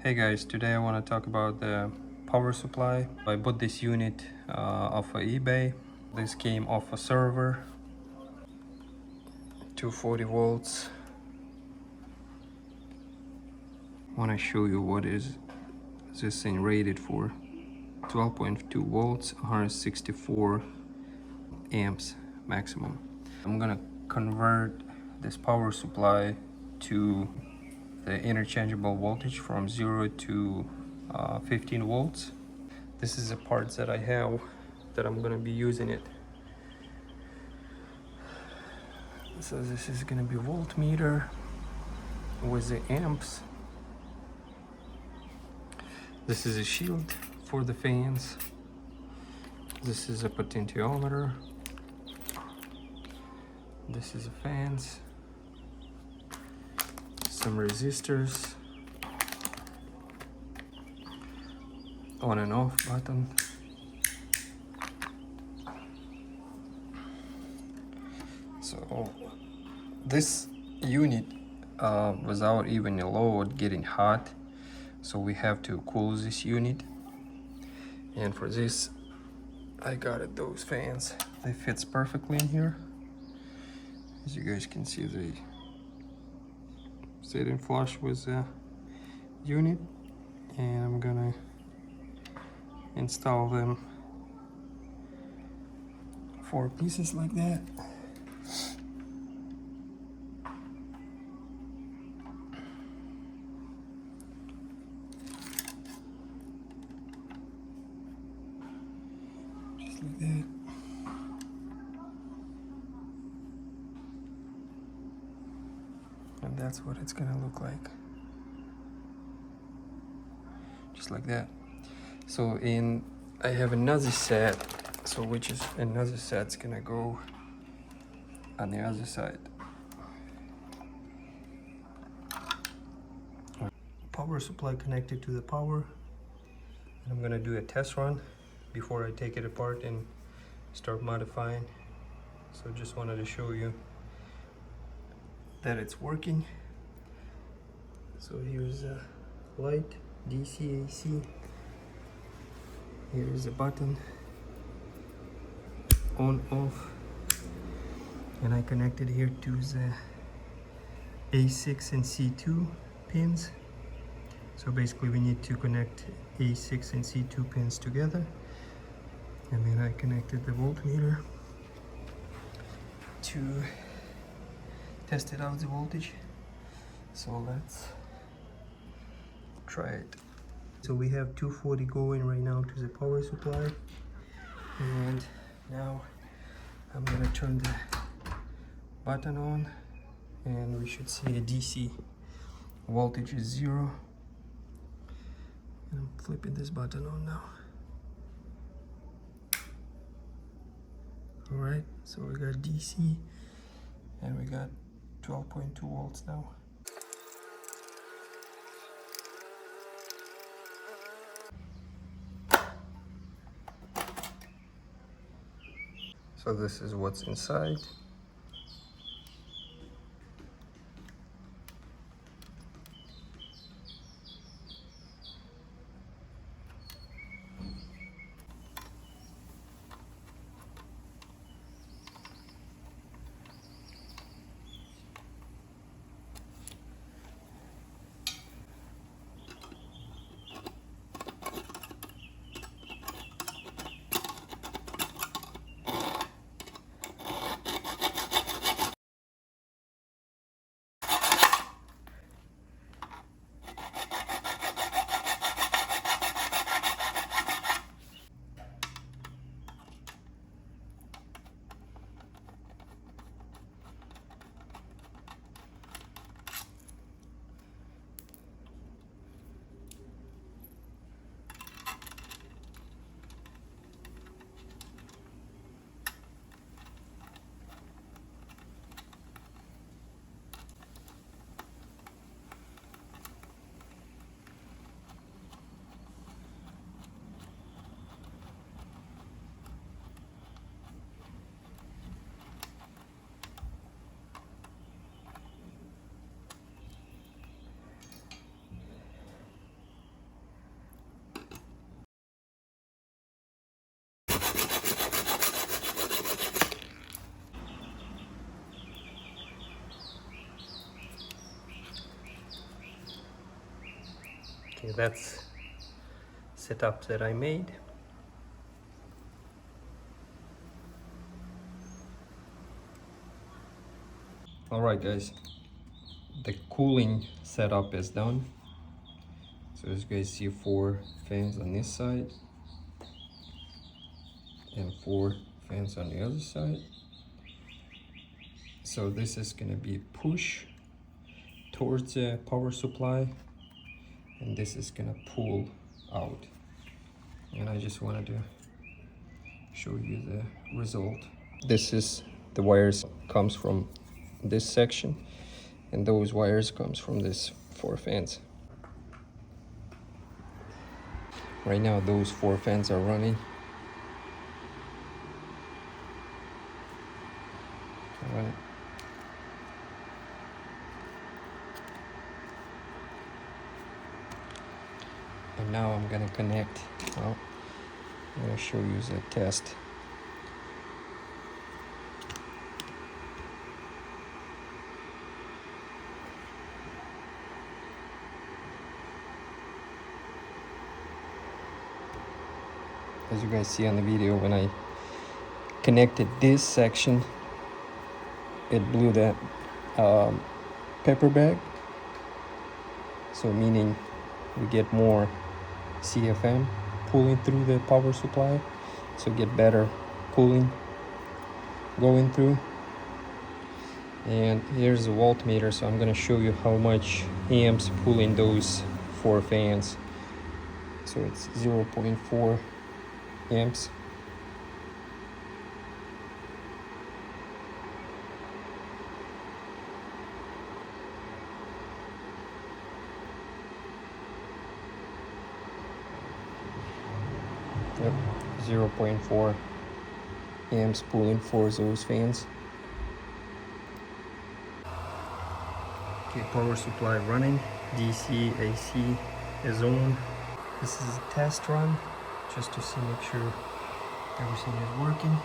Hey guys, today I want to talk about the power supply. I bought this unit off of eBay. This came off a server, 240 volts. I want to show you what is this thing rated for. 12.2 volts, 164 amps maximum. I'm gonna convert this power supply to the interchangeable voltage from 0 to 15 volts. This is the parts that I have that I'm gonna be using it. So this is gonna be voltmeter with the amps. This is a shield for the fans. This is a potentiometer. This is the fans. Some resistors. On and off button. So this unit without even a load getting hot, so we have to cool this unit, and for this I got it those fans. They fits perfectly in here. As you guys can see, they sit in flush with the unit, and I'm gonna install them 4 pieces like that. Just like that. And that's what it's gonna look like. Just like that. So I have another set, so which is another set's gonna go on the other side. Power supply connected to the power. And I'm gonna do a test run before I take it apart and start modifying. So just wanted to show you that it's working. So here's a light, DC, AC. Here's a button, on, off. And I connected here to the A6 and C2 pins. So basically we need to connect A6 and C2 pins together. And then I connected the voltmeter to test it out the voltage. So let's try it. So we have 240 going right now to the power supply, and now I'm gonna turn the button on, and we should see a DC voltage is 0. And I'm flipping this button on now. All right, so we got DC and we got 12.2 volts now. So this is what's inside. Okay, that's setup that I made. Alright guys, the cooling setup is done. So as you guys see, 4 fans on this side and 4 fans on the other side. So this is gonna be push towards the power supply, and this is gonna pull out. And I just wanted to show you the result. This is the wires comes from this section, and those wires comes from this 4 fans. Right now those 4 fans are running. All right. And now I'm gonna connect. Well, I'm gonna show you the test. As you guys see on the video, when I connected this section, it blew that pepper bag. So meaning we get more CFM pulling through the power supply, so get better cooling going through. And here's the voltmeter, so I'm going to show you how much amps pulling those 4 fans. So it's 0.4 amps. Yep, 0.4 amps pulling for those fans. Okay, power supply running, DC, AC is on. This is a test run, just to see, make sure everything is working.